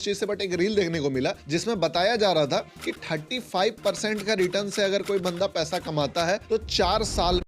चीज से बट एक रील देखने को मिला जिसमें बताया जा रहा था कि 35% का रिटर्न से अगर कोई बंदा पैसा कमाता है तो 4 साल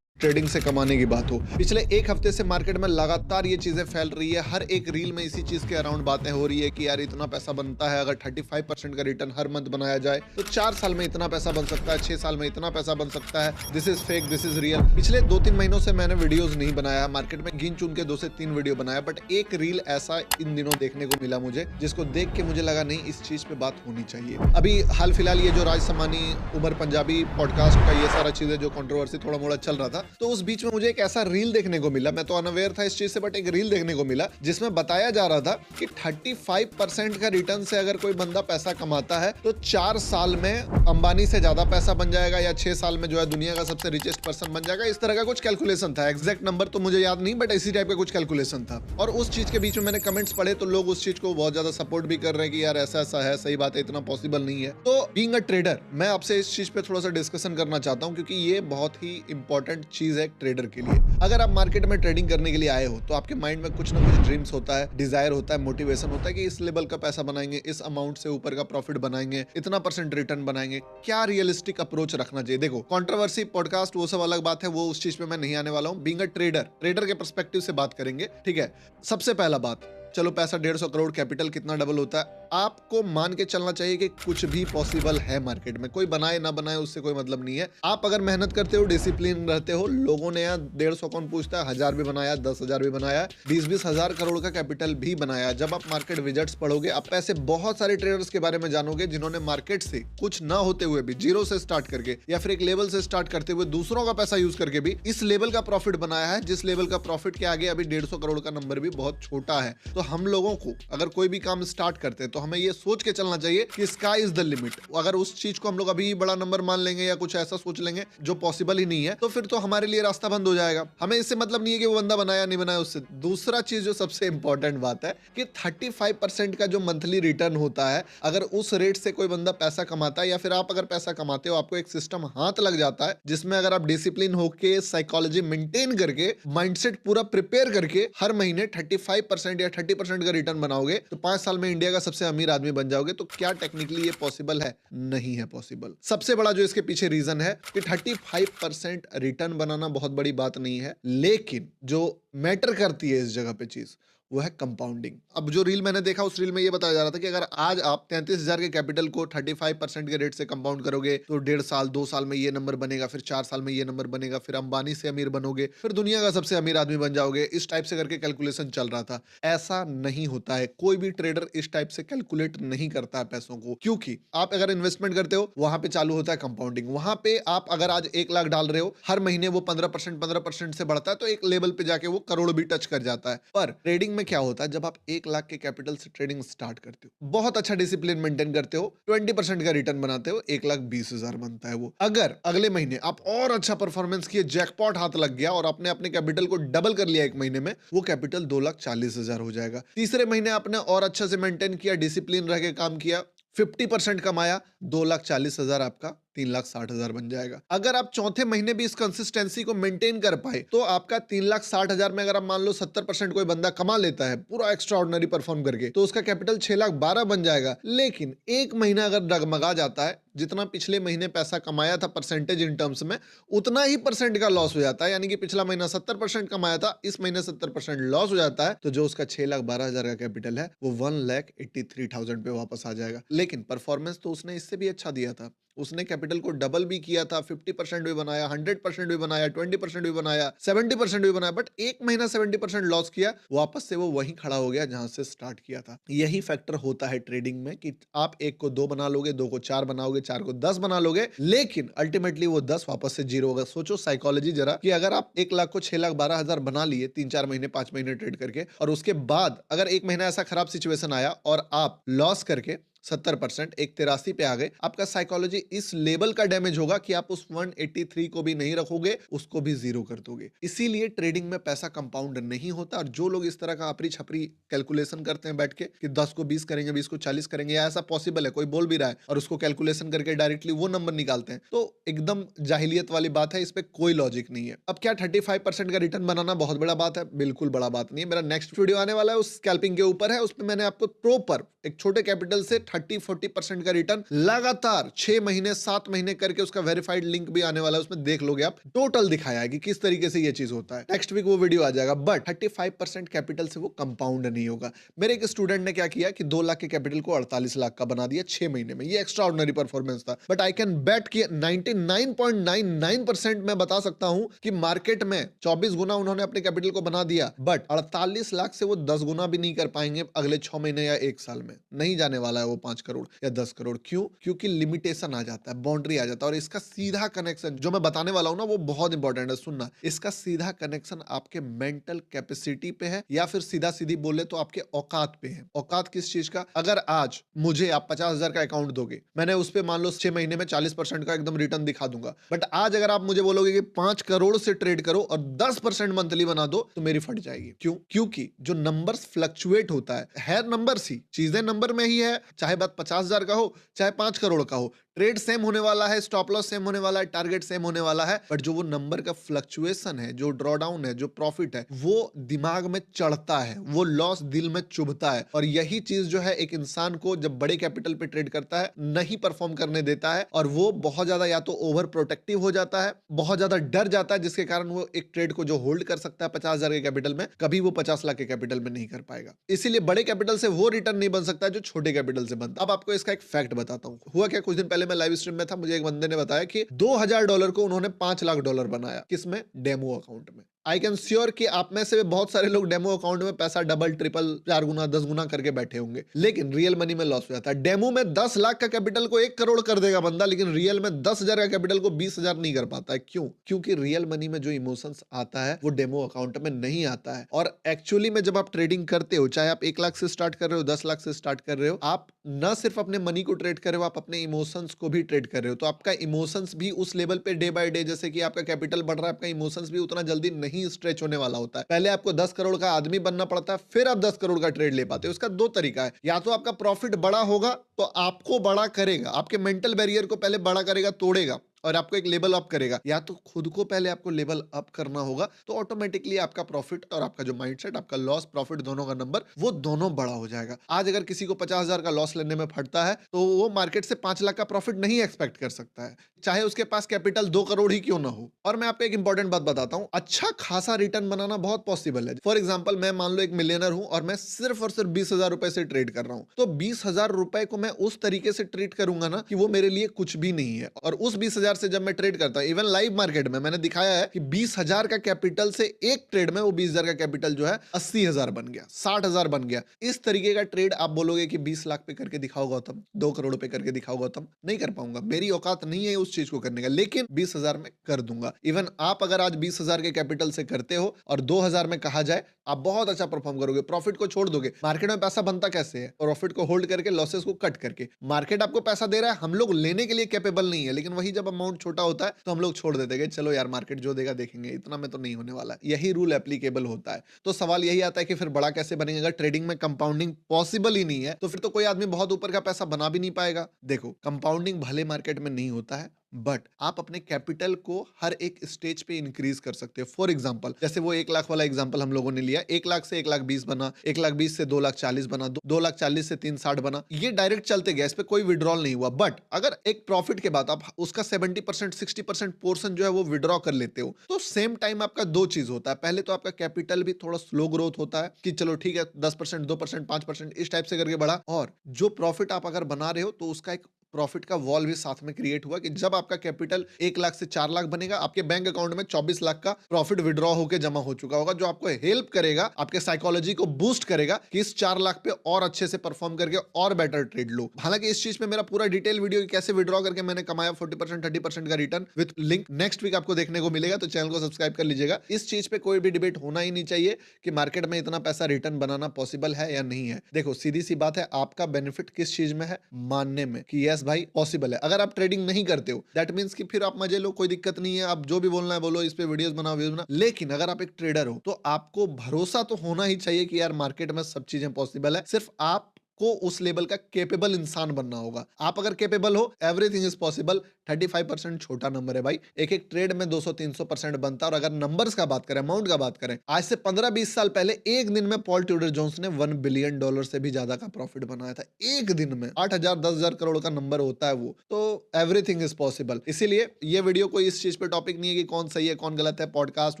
ट्रेडिंग से कमाने की बात हो। पिछले एक हफ्ते से मार्केट में लगातार ये चीजें फैल रही है। हर एक रील में इसी चीज के अराउंड बातें हो रही है कि यार इतना पैसा बनता है, अगर 35% का रिटर्न हर मंथ बनाया जाए तो 4 साल में इतना पैसा बन सकता है, 6 साल में इतना पैसा बन सकता है। This is fake, this is real. पिछले 2-3 महीनों से मैंने वीडियोस नहीं बनाया, मार्केट में गिन चुन के 2 से 3 वीडियो बनाया, बट एक रील ऐसा इन दिनों देखने को मिला मुझे जिसको देख के मुझे लगा नहीं, इस चीज पे बात होनी चाहिए। अभी हाल फिलहाल ये जो राज समानी उमर पंजाबी पॉडकास्ट का ये सारा चीजें जो कंट्रोवर्सी थोड़ा मोड़ा चल रहा था, तो उस बीच में मुझे एक ऐसा रील देखने को मिला, मैं तो अनअवेयर था इस चीज से, बट एक रील देखने को मिला जिसमें बताया जा रहा था कि 35% का रिटर्न से अगर कोई बंदा पैसा कमाता है तो 4 साल में अंबानी से ज्यादा पैसा बन जाएगा या 6 साल में जो है दुनिया का सबसे रिचेस्ट पर्सन बन जाएगा। इस तरह का कुछ कैलकुलेशन था, एग्जैक्ट नंबर तो मुझे याद नहीं, बट इसी टाइप का कुछ कैलकुलेशन था। और उस चीज के बीच में मैंने कमेंट्स पढ़े तो लोग उस चीज को बहुत ज्यादा सपोर्ट भी कर रहे हैं कि यार ऐसा ऐसा है, सही बात है, इतना पॉसिबल नहीं है। तो बीइंग अ ट्रेडर मैं आपसे इस चीज पे थोड़ा सा डिस्कशन करना चाहता हूं क्योंकि ये बहुत ही इंपॉर्टेंट चीज है ट्रेडर के लिए। अगर आप मार्केट में ट्रेडिंग करने के लिए आए हो तो आपके माइंड में कुछ ना कुछ ड्रीम्स होता है, डिजायर होता है, मोटिवेशन होता है कि इस लेवल का पैसा बनाएंगे, इस अमाउंट से ऊपर का प्रॉफिट बनाएंगे, इतना % रिटर्न बनाएंगे। क्या रियलिस्टिक अप्रोच रखना चाहिए? देखो, कंट्रोवर्सी पॉडकास्ट वो सब अलग बात है, वो उस चीज पे मैं नहीं आने वाला हूँ। बीइंग अ ट्रेडर के पर्सपेक्टिव से बात करेंगे, ठीक है। सबसे पहला बात, चलो पैसा 150 करोड़ कैपिटल कितना डबल होता है, आपको मान के चलना चाहिए कि कुछ भी पॉसिबल है मार्केट में। कोई बनाए ना बनाए उससे कोई मतलब नहीं है। आप अगर मेहनत करते हो, डिसिप्लिन रहते हो, लोगों ने यहाँ 150 कौन पूछता है, 1000 भी बनाया, 10,000 भी बनाया, 20-20 हजार करोड़ का कैपिटल भी बनाया। जब आप मार्केट विजिट्स पढ़ोगे, आप ऐसे बहुत सारे ट्रेडर्स के बारे में जानोगे जिन्होंने मार्केट से कुछ ना होते हुए भी, जीरो से स्टार्ट करके या फिर एक लेवल से स्टार्ट करते हुए दूसरों का पैसा यूज करके भी इस लेवल का प्रॉफिट बनाया है, जिस लेवल का प्रॉफिट के आगे अभी 150 करोड़ का नंबर भी बहुत छोटा है। तो हम लोगों को अगर कोई भी काम स्टार्ट करते हैं तो हमें ये सोच के चलना चाहिए कि स्काई इज द लिमिट। अगर उस चीज को हम लोग अभी बड़ा नंबर मान लेंगे या कुछ ऐसा सोच लेंगे जो पॉसिबल ही नहीं है, तो फिर तो हमारे लिए रास्ता बंद हो जाएगा। हमें इससे मतलब नहीं है कि वो बंदा बनाया नहीं बनाया उससे। दूसरा चीज जो सबसे इंपॉर्टेंट बात है कि 35% का जो मंथली रिटर्न होता है, अगर उस रेट से कोई बंदा पैसा कमाता है या फिर आप अगर पैसा कमाते हो, आपको एक सिस्टम हाथ लग जाता है जिसमें अगर आप डिसिप्लिन होके, साइकोलॉजी मेंटेन करके, माइंडसेट पूरा प्रिपेयर करके हर महीने 35% या 30% का रिटर्न बनाओगे तो 5 साल में इंडिया का सबसे अमीर आदमी बन जाओगे। तो क्या टेक्निकली ये पॉसिबल है? नहीं है पॉसिबल। सबसे बड़ा जो इसके पीछे रीजन है कि 35% रिटर्न बनाना बहुत बड़ी बात नहीं है, लेकिन जो मैटर करती है इस जगह पे चीज, वो है कंपाउंडिंग। अब जो रील मैंने देखा उस रील में ये बताया जा रहा था कि अगर आज आप 33,000 के कैपिटल को 35% के रेट से कंपाउंड करोगे तो 1.5 साल 2 साल में ये नंबर बनेगा, फिर 4 साल में ये नंबर बनेगा, फिर अंबानी से अमीर बनोगे, फिर दुनिया का सबसे अमीर आदमी बन जाओगे। इस टाइप से करके कैलकुलेशन चल रहा था। ऐसा नहीं होता है। कोई भी ट्रेडर इस टाइप से कैलकुलेट नहीं करता है पैसों को, क्योंकि आप अगर इन्वेस्टमेंट करते हो वहां पे चालू होता है कंपाउंडिंग। वहां पे आप अगर आज 1 लाख डाल रहे हो, हर महीने वो 15% से बढ़ता है तो एक लेवल पे जाके वो करोड़ भी टच कर जाता है। पर ट्रेडिंग में क्या होता है, जब आप 1 लाख के कैपिटल से ट्रेडिंग स्टार्ट करते हो, बहुत अच्छा डिसिप्लिन मेंटेन करते हो, 20% का रिटर्न बनाते हो, 1,20,000 बनता है वो। अगर अगले महीने आप और अच्छा परफॉर्मेंस किए, जैकपॉट हाथ लग गया और आपने अपने कैपिटल को डबल कर लिया 1 महीने में, वो कैपिटल 2,40,000 हो जाएगा। तीसरे महीने आपने और अच्छा से मेंटेन किया, डिसिप्लिन रह के काम किया, 50% कमाया, 2,40,000 आपका 3,60,000 बन जाएगा। अगर आप चौथे महीने भी इस कंसिस्टेंसी को मेंटेन कर पाए तो आपका 3,60,000 में अगर आप मान लो 70% कोई बंदा कमा लेता है पूरा एक्स्ट्रा ऑर्डिनरी परफॉर्म करके, तो उसका कैपिटल 6,12,000 बन जाएगा। लेकिन एक महीना अगर डगमगा जाता है, जितना पिछले महीने पैसा कमाया था परसेंटेज इन टर्म्स में, उतना ही परसेंट का लॉस हो जाता है। यानी कि पिछला महीना 70% कमाया था, इस महीने 70% लॉस हो जाता है, तो जो उसका 6,12,000 का कैपिटल है वो 1,83,000 पे वापस आ जाएगा। लेकिन परफॉर्मेंस तो उसने इससे भी अच्छा दिया था। उसने कैपिटल को डबल भी किया था, 50% भी बनाया, 100% भी बनाया, 20% भी बनाया, 70% भी बनाया, बट एक महीना 70% लॉस किया, वापस से वो वहीं खड़ा हो गया जहां से स्टार्ट किया था। यही फैक्टर होता है ट्रेडिंग में कि आप 1 को 2 बना लोगे, 2 को 4 बनाओगे, 4 को 10 बना लोगे, लेकिन अल्टीमेटली वो 10 वापस से जीरो होगा। सोचो साइकोलॉजी जरा कि अगर आप 1 लाख को 6,12,000 बना लिए 3-4 महीने 5 महीने ट्रेड करके, और उसके बाद अगर एक महीना ऐसा खराब सिचुएशन आया और आप लॉस करके 70%, एक 83 पे आ गए, आपका साइकोलॉजी इस लेवल का डैमेज होगा कि आप उस 183 को भी नहीं रखोगे, उसको भी जीरो कर दोगे। इसीलिए ट्रेडिंग में पैसा कंपाउंड नहीं होता। और जो लोग इस तरह का अपरी छपरी कैलकुलेशन करते हैं बैठ के कि 10 को 20 करेंगे, 20 को 40 करेंगे, या ऐसा पॉसिबल है, कोई बोल भी रहा है और उसको कैलकुलेशन करके डायरेक्टली वो नंबर निकालते हैं, तो एकदम जाहिलियत वाली बात है, इस पे कोई लॉजिक नहीं है। अब क्या 35% का रिटर्न बनाना बहुत बड़ा बात है? बिल्कुल बड़ा बात नहीं है। मेरा नेक्स्ट वीडियो आने वाला है, उस स्कैल्पिंग के ऊपर है, उसमें मैंने आपको प्रॉपर एक छोटे कैपिटल से 30-40% का रिटर्न लगातार 6 महीने 7 महीने करके, उसका वेरीफाइड लिंक भी आने वाला है, उसमें देख लोगे आप, टोटल दिखाया है कि किस तरीके से ये चीज होता है। नेक्स्ट वीक वो वीडियो आ जाएगा। बट 35% कैपिटल से वो कंपाउंड नहीं होगा। मेरे एक स्टूडेंट ने क्या किया कि 2 लाख के कैपिटल को 48 लाख का बना दिया 6 महीने में। ये एक्स्ट्रा ऑर्डिनरी परफॉर्मेंस था। बट आई कैन बेट कि 99.99% मैं बता सकता हूं कि मार्केट में 24 गुना उन्होंने अपने कैपिटल को बना दिया, बट 48 लाख से वो 10 गुना भी नहीं कर पाएंगे अगले 6 महीने या 1 साल में। नहीं जाने वाला है वो 5 करोड़ या 10 करोड़। क्यों? क्योंकि लिमिटेशन आ जाता है, बाउंड्री आ जाता है। और इसका सीधा कनेक्शन जो मैं बताने वाला हूं ना, वो बहुत इंपॉर्टेंट है, सुनना। इसका सीधा कनेक्शन आपके मेंटल कैपेसिटी पे है, या फिर सीधा सीधी बोले तो आपके औकात पे है। औकात किस चीज का? अगर आज मुझे आप 50,000 का अकाउंट दोगे, मैंने उस पे मान लो 6 महीने में 40% का एकदम रिटर्न दिखा दूंगा, बट आज अगर आप मुझे बोलोगे कि 5 करोड़ से ट्रेड करो और 10% मंथली बना दो, तो मेरी फट जाएगी। क्यों? क्योंकि जो नंबर्स फ्लक्चुएट होता है नंबर्स ही, चीजें नंबर में ही है। चाहे बात 50,000 का हो, चाहे 5 करोड़ का हो, ट्रेड सेम होने वाला है, स्टॉप लॉस सेम होने वाला है, टारगेट सेम होने वाला है, बट जो वो नंबर का फ्लक्चुएशन है, जो ड्रॉडाउन है, जो प्रॉफिट है, वो दिमाग में चढ़ता है, वो लॉस दिल में चुभता है। और यही चीज जो है एक इंसान को जब बड़े कैपिटल पे ट्रेड करता है नहीं परफॉर्म करने देता है, और वो बहुत ज्यादा या तो ओवर प्रोटेक्टिव हो जाता है, बहुत ज्यादा डर जाता है, जिसके कारण वो एक ट्रेड को जो होल्ड कर सकता है 50,000 के कैपिटल में, कभी वो 50 लाख के कैपिटल में नहीं कर पाएगा। इसीलिए बड़े कैपिटल से वो रिटर्न नहीं बन सकता जो छोटे कैपिटल से बनता। अब आपको इसका एक फैक्ट बताता हूँ। हुआ क्या, कुछ दिन पहले मैं लाइव स्ट्रीम में था, मुझे एक बंदे ने बताया कि $2,000 को उन्होंने $5 लाख बनाया। किसमें? डेमो अकाउंट में। आई कैन श्योर कि आप में से बहुत सारे लोग डेमो अकाउंट में पैसा डबल ट्रिपल 4 गुना 10 गुना करके बैठे होंगे, लेकिन रियल मनी में लॉस हो जाता है। डेमो में 10 लाख का कैपिटल को 1 करोड़ कर देगा बंदा, लेकिन रियल में 10,000 का कैपिटल को 20,000 नहीं कर पाता है। क्यों? क्योंकि रियल मनी में जो इमोशंस आता है वो डेमो अकाउंट में नहीं आता है। और एक्चुअली में जब आप ट्रेडिंग करते हो, चाहे आप 1 लाख से स्टार्ट कर रहे हो, 10 लाख से स्टार्ट कर रहे हो, आप न सिर्फ अपने मनी को ट्रेड कर रहे हो, आप अपने इमोशंस को भी ट्रेड कर रहे हो। तो आपका इमोशंस भी उस लेवल पे डे बाय डे, जैसे कि आपका कैपिटल बढ़ रहा है, आपका इमोशंस भी उतना जल्दी नहीं स्ट्रेच होने वाला होता है। पहले आपको 10 करोड़ का आदमी बनना पड़ता है, फिर आप 10 करोड़ का ट्रेड ले पाते हो। उसका 2 तरीका है, या तो आपका प्रॉफिट बड़ा होगा तो आपको बड़ा करेगा, आपके मेंटल बैरियर को पहले बड़ा करेगा, तोड़ेगा और आपको एक लेवल अप करेगा, या तो खुद को पहले आपको लेवल अप करना होगा, तो ऑटोमेटिकली आपका प्रॉफिट और आपका जो माइंडसेट, आपका लॉस प्रॉफिट दोनों का नंबर वो दोनों बड़ा हो जाएगा। आज अगर किसी को 50,000 का लॉस लेने में फटता है तो वो मार्केट से 5 लाख का प्रॉफिट नहीं एक्सपेक्ट कर सकता है, चाहे उसके पास कैपिटल 2 करोड़ ही क्यों ना हो। और मैं आपको एक इंपॉर्टेंट बात बताता हूं, अच्छा खासा रिटर्न बनाना बहुत पॉसिबल है। फॉर एग्जाम्पल, मैं मान लो एक मिलियनर हूं और मैं सिर्फ और सिर्फ 20,000 रुपए से ट्रेड कर रहा हूं, तो 20,000 रुपए को मैं उस तरीके से ट्रीट करूंगा ना कि वो मेरे लिए कुछ भी नहीं है। और उस 20,000 से जब मैं ट्रेड करता हूं, इवन लाइव मार्केट में मैंने दिखाया है कि 20,000 का कैपिटल से एक ट्रेड में वो 20,000 का कैपिटल जो है 80,000 बन गया, 60,000 बन गया। इस तरीके का ट्रेड आप बोलोगे कि 20 लाख पे करके दिखाओ गौतम, 2 करोड़ पे करके दिखाओ गौतम, नहीं कर पाऊंगा, मेरी औकात नहीं है उस चीज को करने का, लेकिन 20,000 में कर दूंगा। इवन आप अगर आज 20,000 के कैपिटल से करते हो और 2,000 में कहा जाए, आप बहुत अच्छा परफॉर्म करोगे, प्रॉफिट को छोड़ दोगे। मार्केट में पैसा बनता कैसे है? प्रॉफिट को होल्ड करके, लॉसेस को कट करके। मार्केट आपको पैसा दे रहा है, हम लोग लेने के लिए कैपेबल नहीं है, लेकिन वही जब अमाउंट छोटा होता है तो हम लोग छोड़ देते हैं, चलो यार मार्केट जो देगा देखेंगे, इतना में तो नहीं होने वाला। यही रूल एप्लीकेबल होता है। तो सवाल यही आता है कि फिर बड़ा कैसे बनेगा? अगर ट्रेडिंग में कंपाउंडिंग पॉसिबल ही नहीं है तो फिर तो कोई आदमी बहुत ऊपर का पैसा बना भी नहीं पाएगा। देखो, कंपाउंडिंग भले मार्केट में नहीं होता है, बट आप अपने कैपिटल को हर एक स्टेज पे इंक्रीज कर सकते हो। फॉर एग्जांपल, जैसे वो 1 लाख वाला एग्जांपल हम लोगों ने लिया, 1 लाख से 1,20,000 बना, 1,20,000 से 2,40,000 बना, 2,40,000 से 3,60,000 बना, ये डायरेक्ट चलते गया, इस पे कोई विड्रॉल नहीं हुआ। बट अगर एक प्रॉफिट के बाद आप उसका 70% 60% पोर्शन जो है वो विड्रॉ कर लेते हो, तो सेम टाइम आपका 2 चीज होता है। पहले तो आपका कैपिटल भी थोड़ा स्लो ग्रोथ होता है कि चलो ठीक है 10%, 2%, 5% इस टाइप से करके बढ़ा, और जो प्रॉफिट आप अगर बना रहे हो तो उसका एक प्रॉफिट का वॉल भी साथ में क्रिएट हुआ कि जब आपका कैपिटल 1 लाख से 4 लाख बनेगा, आपके बैंक अकाउंट में 24 लाख का प्रॉफिट विड्रॉ होकर जमा हो चुका होगा, जो आपको हेल्प करेगा, आपके साइकोलॉजी को बूस्ट करेगा कि इस 4 लाख पे और अच्छे से परफॉर्म करके और बेटर ट्रेड लो। हालांकि इस चीज पे मेरा पूरा डिटेल वीडियो कैसे विड्रॉ करके मैंने कमाया 40% 30% का return with link next week आपको देखने को मिलेगा, तो चैनल को सब्सक्राइब कर लीजिएगा। इस चीज पे कोई भी डिबेट होना ही नहीं चाहिए कि मार्केट में इतना पैसा रिटर्न बनाना पॉसिबल है या नहीं है। देखो सीधी सी बात है, आपका बेनिफिट किस चीज में है? मानने में कि यस भाई पॉसिबल है। अगर आप ट्रेडिंग नहीं करते हो दैट मींस कि फिर आप मजे लो, कोई दिक्कत नहीं है, आप जो भी बोलना है बोलो, इस पे वीडियोस बनाओ वीडियोस बनाओ। लेकिन अगर आप एक ट्रेडर हो तो आपको भरोसा तो होना ही चाहिए कि यार मार्केट में सब चीजें पॉसिबल है, सिर्फ आप को उस लेवल का कैपेबल इंसान बनना होगा। आप अगर कैपेबल हो, एवरीथिंग इज पॉसिबल। 35% छोटा नंबर है भाई, एक एक ट्रेड में 200-300% बनता है। और अगर नंबर्स का बात करें, अमाउंट का बात करें, आज से 15-20 साल पहले एक दिन में पॉल ट्यूडर जोन्स ने $1 बिलियन से भी ज्यादा का प्रॉफिट बनाया था। एक दिन में 8,000-10,000 करोड़ का नंबर होता है वो। तो एवरीथिंग इज पॉसिबल। इसीलिए ये वीडियो कोई इस चीज पे टॉपिक नहीं है कि कौन सही है कौन गलत है, पॉडकास्ट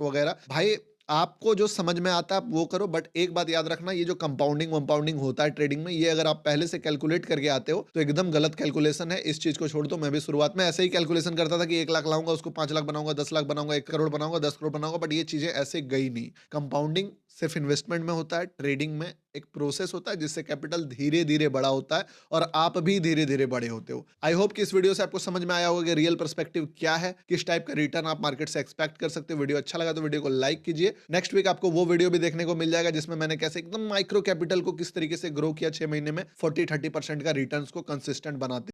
वगैरह। भाई आपको जो समझ में आता है आप वो करो, बट एक बात याद रखना, ये जो कंपाउंडिंग वंपाउंडिंग होता है ट्रेडिंग में, ये अगर आप पहले से कैलकुलेट करके आते हो तो एकदम गलत कैलकुलेशन है। इस चीज को छोड़ दो। मैं भी शुरुआत में ऐसे ही कैलकुलेशन करता था कि 1 लाख लाऊंगा, उसको 5 लाख बनाऊंगा, 10 लाख बनाऊंगा, 1 करोड़ बनाऊंगा, 10 करोड़ बनाऊंगा, बट ये चीजें ऐसे गई नहीं। कंपाउंडिंग सिर्फ इन्वेस्टमेंट में होता है, ट्रेडिंग में एक प्रोसेस होता है जिससे कैपिटल धीरे धीरे बड़ा होता है और आप भी धीरे धीरे बड़े होते हो। आई होप कि इस वीडियो से आपको समझ में आया होगा कि रियल पर्सपेक्टिव क्या है, किस टाइप का रिटर्न आप मार्केट से एक्सपेक्ट कर सकते हो। वीडियो अच्छा लगा तो वीडियो को लाइक कीजिए। नेक्स्ट वीक आपको वो वीडियो भी देखने को मिल जाएगा जिसमें मैंने कैसे एकदम माइक्रो कैपिटल को किस तरीके से ग्रो किया 6 महीने में 40-30% का रिटर्न को कंसिस्टेंट बनाते